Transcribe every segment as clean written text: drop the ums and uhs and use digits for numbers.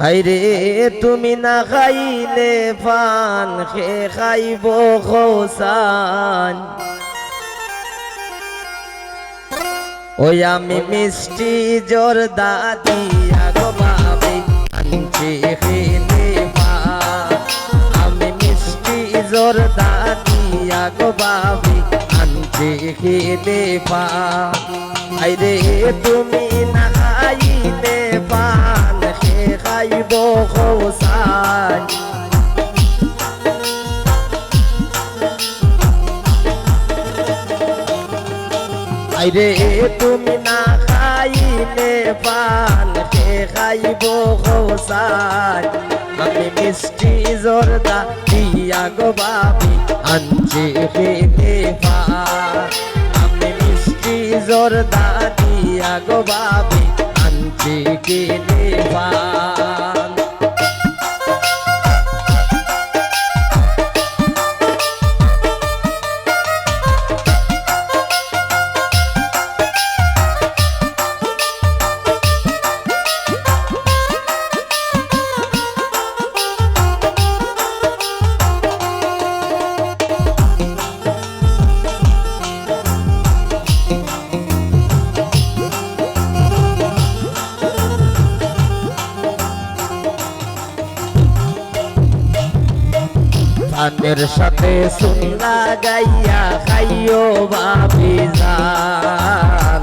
হাইরে তুমি না খাইলে পান খে খাইব খোসান ওই আমি মিষ্টি জর্দা দিয়া গো বাবে আনছি খেলে পান আমি মিষ্টি জর্দা দিয়া গো বাবে আনছি খেলে পান হাইরে তুমি না খাইলে পান খে খাইব খোসান আইরে তুমি না খাইলে পান খে খাইব খোসান আমি মিষ্টি জর্দা দিয়া গো বাবি আনছি খেলে পান আমি মিষ্টি জর্দা দিয়া গো বাবি আনছি খেলে পান পানের সাথে সুন্না গাইয়া খাইও বাবি জান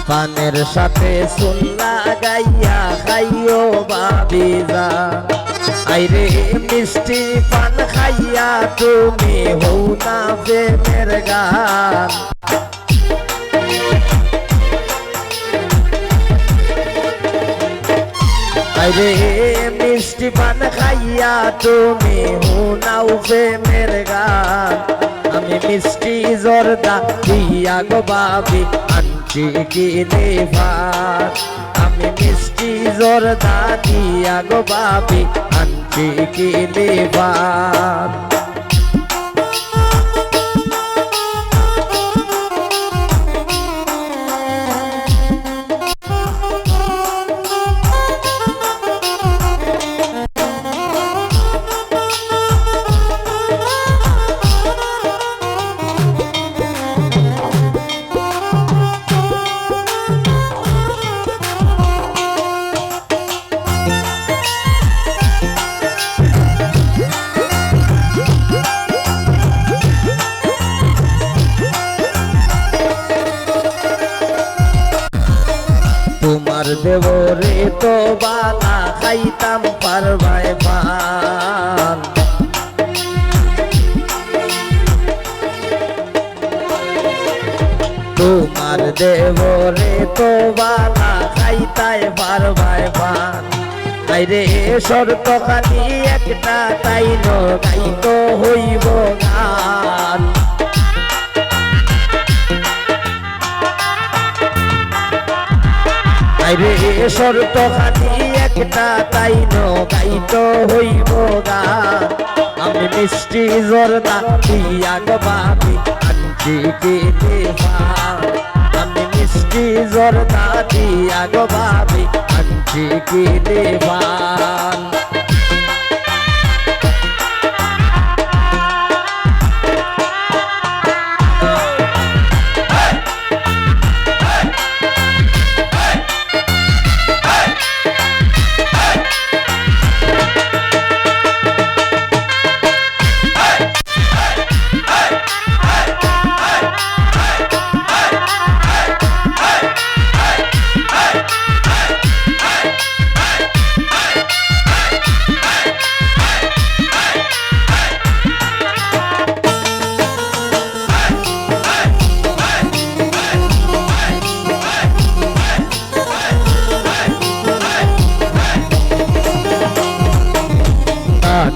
পানের সাথে সুন্না গাইয়া খাইও বাবি জান আইরে মিষ্টি পান খাইয়া তুমি হও না প্রেমের গান আরে মিষ্টি পান খাইয়া তুমি হুনাও প্রেমের গান আমি মিষ্টি জর্দা দিয়া গো বাবি আনছি কিনে ভাত আমি মিষ্টি জর্দা দিয়া গো বাবি আনছি কিনে ভাত তোমার দেবরে তো বালা খাইতাম পারবাই পান তোমার দেবরে তো বালা খাইতাই পারবাই পান আইরে শর্ত খালি একটা তাই গাইতো হইব গান আইরে শর্ত খালি একটা তাই গাইতো হইব গান আমি মিষ্টি জর্দা দিয়া গো বাবি আনছি কিনে ভাত আমি মিষ্টি জর্দা দিয়া গো বাবি আনছি কিনে ভাত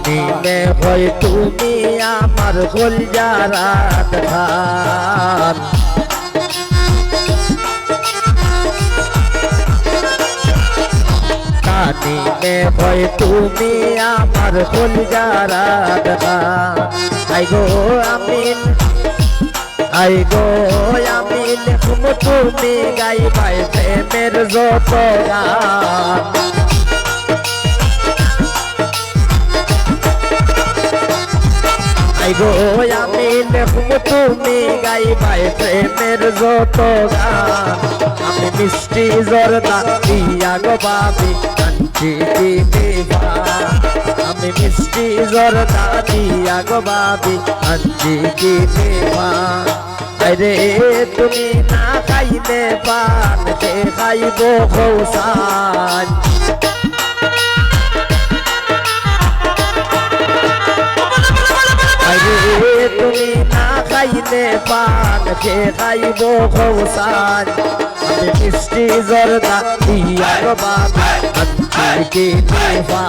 নিলে হয় তুমি আমার কলজারাত খান নিলে হয় তুমি আমার কলজারাত খান আই গো আমি লিখব তুমি গাইবাই প্রেমের যত গান আই গো আমি লিখব তুমি গাইবাই প্রেমের যত গান আমি মিষ্টি জর্দা দিয়া গো বাবি কাঞ্চি দিবা আমি মিষ্টি জর্দা দিয়া গো বাবি কাঞ্চি দিবা আরে তুমি না খাইলে পান কে খাইব খৌসান আরে তুমি না খাইলে পান কে খাইব খৌসান আমি মিষ্টি জর্দা দিয়া গো বাবি কাঞ্চি দিবা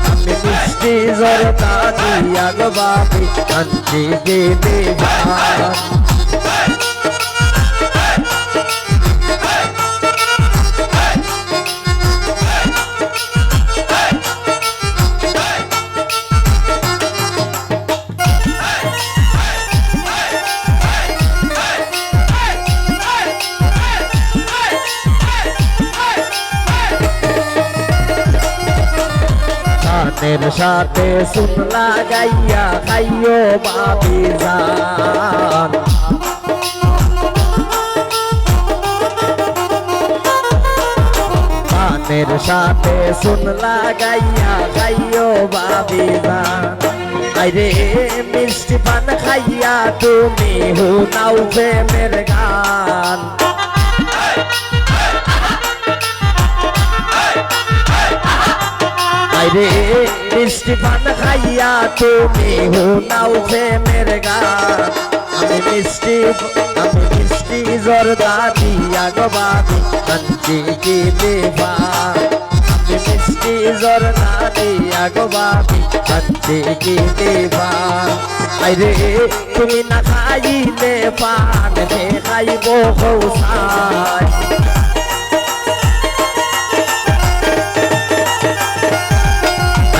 আমি মিষ্টি জর্দা দিয়া গো বাবি কাঞ্চি দিবা গানের সাথে সুন লাগাইয়া খাইও বাবি জান গানের সাথে সুন লাগাইয়া খাইও বাবি জান আরে মিষ্টি পান খাইয়া তুমি হুনাও প্রেমের গান আরে মিষ্টি পান খাইয়া তুমি হুনাও প্রেমের গান আমি মিষ্টি জর্দা দিয়া গো বাবি কাঞ্চি দিবা আমি মিষ্টি জর্দা দিয়া গো বাবি কাঞ্চি দিবা আরে তুমি না খাইলে পান কে খাইব খৌসান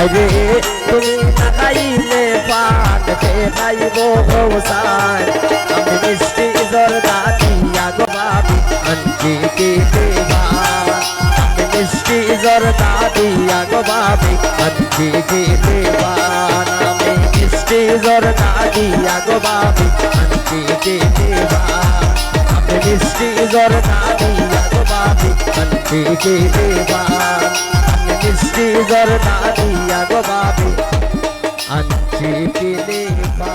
আরে তুমি না খাইলে পান কে খাইব খৌসান আমি মিষ্টি জর্দা দিয়া গো বাবি কাঞ্চি দিবা আমি মিষ্টি জর্দা দিয়া গো বাবি কাঞ্চি দিবা আমি মিষ্টি জর্দা দিয়া গো বাবি কাঞ্চি দিবা আমি মিষ্টি জর্দা দিয়া গো বাবি কাঞ্চি দিবা মিষ্টি জর্দা দিয়া গো বাবি কাঞ্চি দিবা